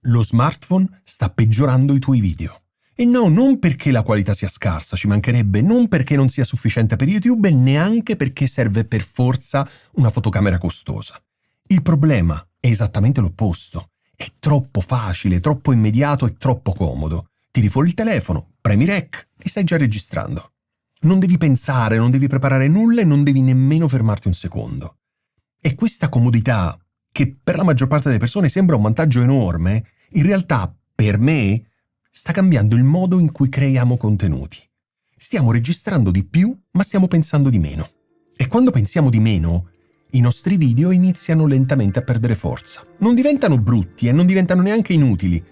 lo smartphone sta peggiorando i tuoi video. E no, non perché la qualità sia scarsa, ci mancherebbe, non perché non sia sufficiente per YouTube e neanche perché serve per forza una fotocamera costosa. Il problema è esattamente l'opposto. È troppo facile, troppo immediato e troppo comodo. Tiri fuori il telefono, premi rec e stai già registrando. Non devi pensare, non devi preparare nulla e non devi nemmeno fermarti un secondo. E questa comodità, che per la maggior parte delle persone sembra un vantaggio enorme, in realtà, per me, sta cambiando il modo in cui creiamo contenuti. Stiamo registrando di più, ma stiamo pensando di meno. E quando pensiamo di meno, i nostri video iniziano lentamente a perdere forza. Non diventano brutti e non diventano neanche inutili,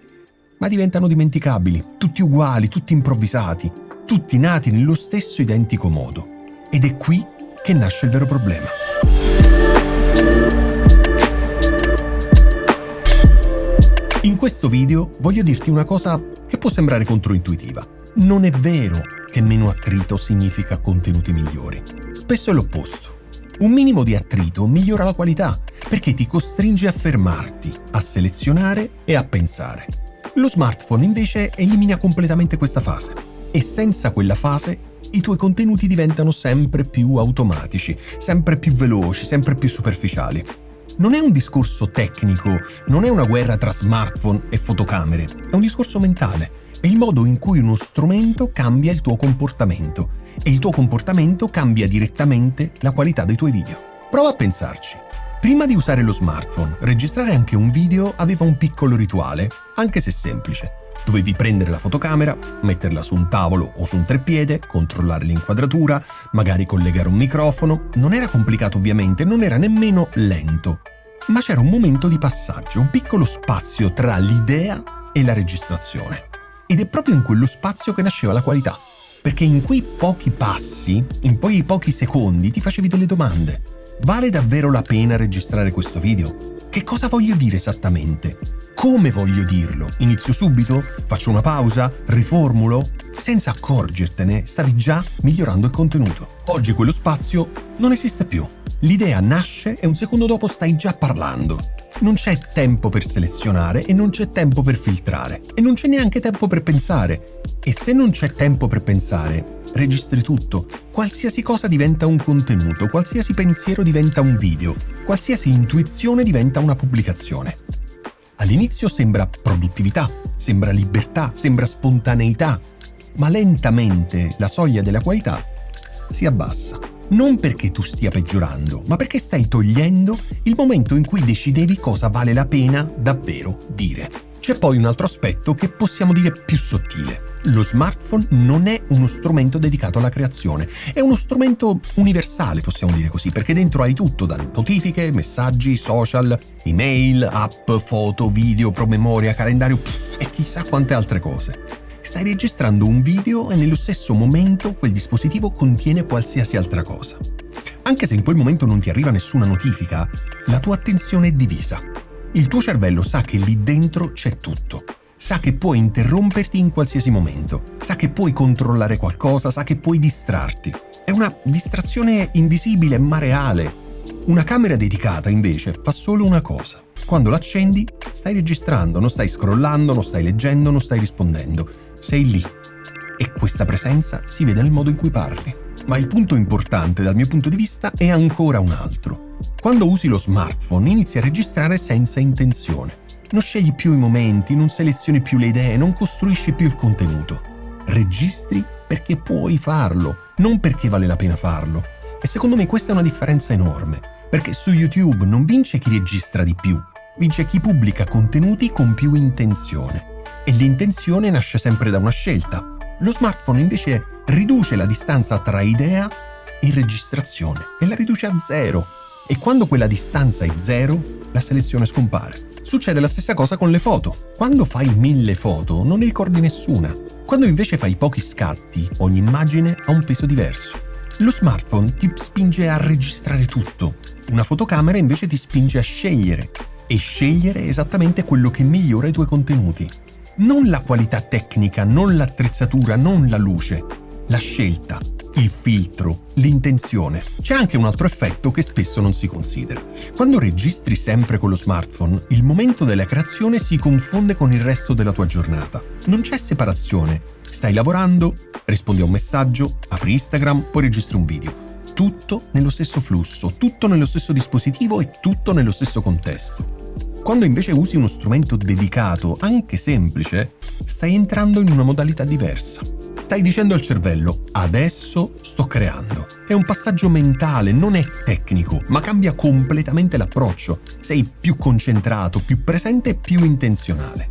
ma diventano dimenticabili, tutti uguali, tutti improvvisati, tutti nati nello stesso identico modo. Ed è qui che nasce il vero problema. In questo video voglio dirti una cosa che può sembrare controintuitiva. Non è vero che meno attrito significa contenuti migliori. Spesso è l'opposto. Un minimo di attrito migliora la qualità, perché ti costringe a fermarti, a selezionare e a pensare. Lo smartphone invece elimina completamente questa fase. E senza quella fase i tuoi contenuti diventano sempre più automatici, sempre più veloci, sempre più superficiali. Non è un discorso tecnico, non è una guerra tra smartphone e fotocamere, è un discorso mentale. È il modo in cui uno strumento cambia il tuo comportamento e il tuo comportamento cambia direttamente la qualità dei tuoi video. Prova a pensarci. Prima di usare lo smartphone, registrare anche un video aveva un piccolo rituale, anche se semplice. Dovevi prendere la fotocamera, metterla su un tavolo o su un treppiede, controllare l'inquadratura, magari collegare un microfono. Non era complicato ovviamente, non era nemmeno lento. Ma c'era un momento di passaggio, un piccolo spazio tra l'idea e la registrazione. Ed è proprio in quello spazio che nasceva la qualità. Perché in quei pochi passi, in quei pochi secondi, ti facevi delle domande. Vale davvero la pena registrare questo video? Che cosa voglio dire esattamente? Come voglio dirlo? Inizio subito? Faccio una pausa? Riformulo? Senza accorgertene, stavi già migliorando il contenuto. Oggi quello spazio non esiste più. L'idea nasce e un secondo dopo stai già parlando. Non c'è tempo per selezionare e non c'è tempo per filtrare. E non c'è neanche tempo per pensare. E se non c'è tempo per pensare, registri tutto. Qualsiasi cosa diventa un contenuto, qualsiasi pensiero diventa un video, qualsiasi intuizione diventa una pubblicazione. All'inizio sembra produttività, sembra libertà, sembra spontaneità, ma lentamente la soglia della qualità si abbassa. Non perché tu stia peggiorando, ma perché stai togliendo il momento in cui decidevi cosa vale la pena davvero dire. C'è poi un altro aspetto che possiamo dire più sottile. Lo smartphone non è uno strumento dedicato alla creazione, è uno strumento universale, possiamo dire così, perché dentro hai tutto, da notifiche, messaggi, social, email, app, foto, video, promemoria, calendario e chissà quante altre cose. Stai registrando un video e nello stesso momento quel dispositivo contiene qualsiasi altra cosa. Anche se in quel momento non ti arriva nessuna notifica, la tua attenzione è divisa. Il tuo cervello sa che lì dentro c'è tutto. Sa che puoi interromperti in qualsiasi momento. Sa che puoi controllare qualcosa, sa che puoi distrarti. È una distrazione invisibile ma reale. Una camera dedicata, invece, fa solo una cosa. Quando l'accendi, stai registrando, non stai scrollando, non stai leggendo, non stai rispondendo. Sei lì. E questa presenza si vede nel modo in cui parli. Ma il punto importante dal mio punto di vista è ancora un altro. Quando usi lo smartphone inizi a registrare senza intenzione. Non scegli più i momenti, non selezioni più le idee, non costruisci più il contenuto. Registri perché puoi farlo, non perché vale la pena farlo. E secondo me questa è una differenza enorme, perché su YouTube non vince chi registra di più, vince chi pubblica contenuti con più intenzione. E l'intenzione nasce sempre da una scelta. Lo smartphone invece riduce la distanza tra idea e registrazione e la riduce a zero. E quando quella distanza è zero, la selezione scompare. Succede la stessa cosa con le foto. Quando fai 1000 foto non ne ricordi nessuna. Quando invece fai pochi scatti, ogni immagine ha un peso diverso. Lo smartphone ti spinge a registrare tutto. Una fotocamera invece ti spinge a scegliere. E scegliere esattamente quello che migliora i tuoi contenuti. Non la qualità tecnica, non l'attrezzatura, non la luce, la scelta, il filtro, l'intenzione. C'è anche un altro effetto che spesso non si considera. Quando registri sempre con lo smartphone, il momento della creazione si confonde con il resto della tua giornata. Non c'è separazione. Stai lavorando, rispondi a un messaggio, apri Instagram, poi registri un video. Tutto nello stesso flusso, tutto nello stesso dispositivo e tutto nello stesso contesto. Quando invece usi uno strumento dedicato, anche semplice, stai entrando in una modalità diversa. Stai dicendo al cervello, adesso sto creando. È un passaggio mentale, non è tecnico, ma cambia completamente l'approccio. Sei più concentrato, più presente e più intenzionale.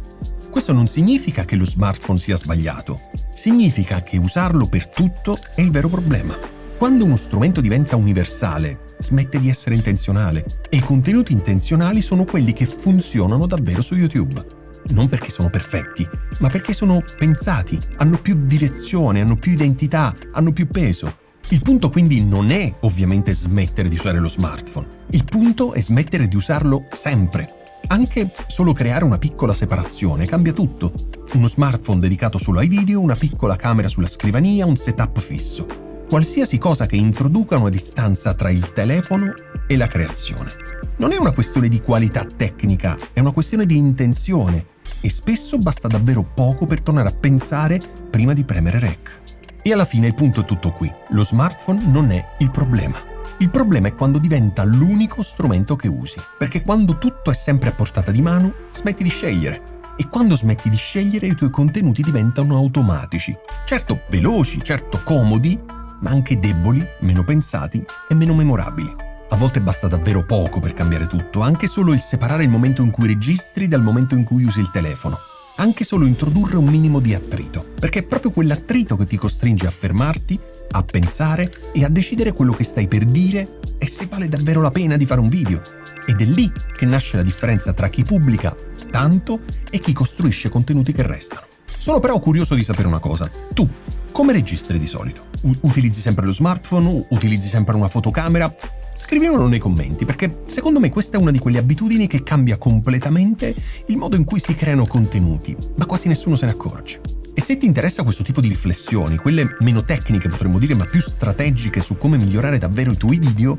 Questo non significa che lo smartphone sia sbagliato, significa che usarlo per tutto è il vero problema. Quando uno strumento diventa universale, smette di essere intenzionale, e i contenuti intenzionali sono quelli che funzionano davvero su YouTube. Non perché sono perfetti, ma perché sono pensati, hanno più direzione, hanno più identità, hanno più peso. Il punto quindi non è ovviamente smettere di usare lo smartphone, il punto è smettere di usarlo sempre. Anche solo creare una piccola separazione cambia tutto. Uno smartphone dedicato solo ai video, una piccola camera sulla scrivania, un setup fisso. Qualsiasi cosa che introduca una distanza tra il telefono e la creazione. Non è una questione di qualità tecnica, è una questione di intenzione e spesso basta davvero poco per tornare a pensare prima di premere rec. E alla fine il punto è tutto qui. Lo smartphone non è il problema. Il problema è quando diventa l'unico strumento che usi, perché quando tutto è sempre a portata di mano, smetti di scegliere. E quando smetti di scegliere i tuoi contenuti diventano automatici. Certo veloci, certo comodi, ma anche deboli, meno pensati e meno memorabili. A volte basta davvero poco per cambiare tutto, anche solo il separare il momento in cui registri dal momento in cui usi il telefono. Anche solo introdurre un minimo di attrito, perché è proprio quell'attrito che ti costringe a fermarti, a pensare e a decidere quello che stai per dire e se vale davvero la pena di fare un video. Ed è lì che nasce la differenza tra chi pubblica tanto e chi costruisce contenuti che restano. Sono però curioso di sapere una cosa. Tu, come registri di solito? Utilizzi sempre lo smartphone? Utilizzi sempre una fotocamera? Scrivimelo nei commenti, perché secondo me questa è una di quelle abitudini che cambia completamente il modo in cui si creano contenuti, ma quasi nessuno se ne accorge. E se ti interessa questo tipo di riflessioni, quelle meno tecniche potremmo dire, ma più strategiche su come migliorare davvero i tuoi video,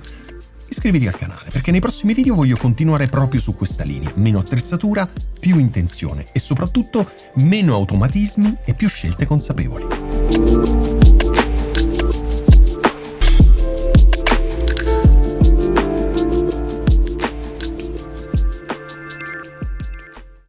iscriviti al canale, perché nei prossimi video voglio continuare proprio su questa linea. Meno attrezzatura, più intenzione e soprattutto meno automatismi e più scelte consapevoli.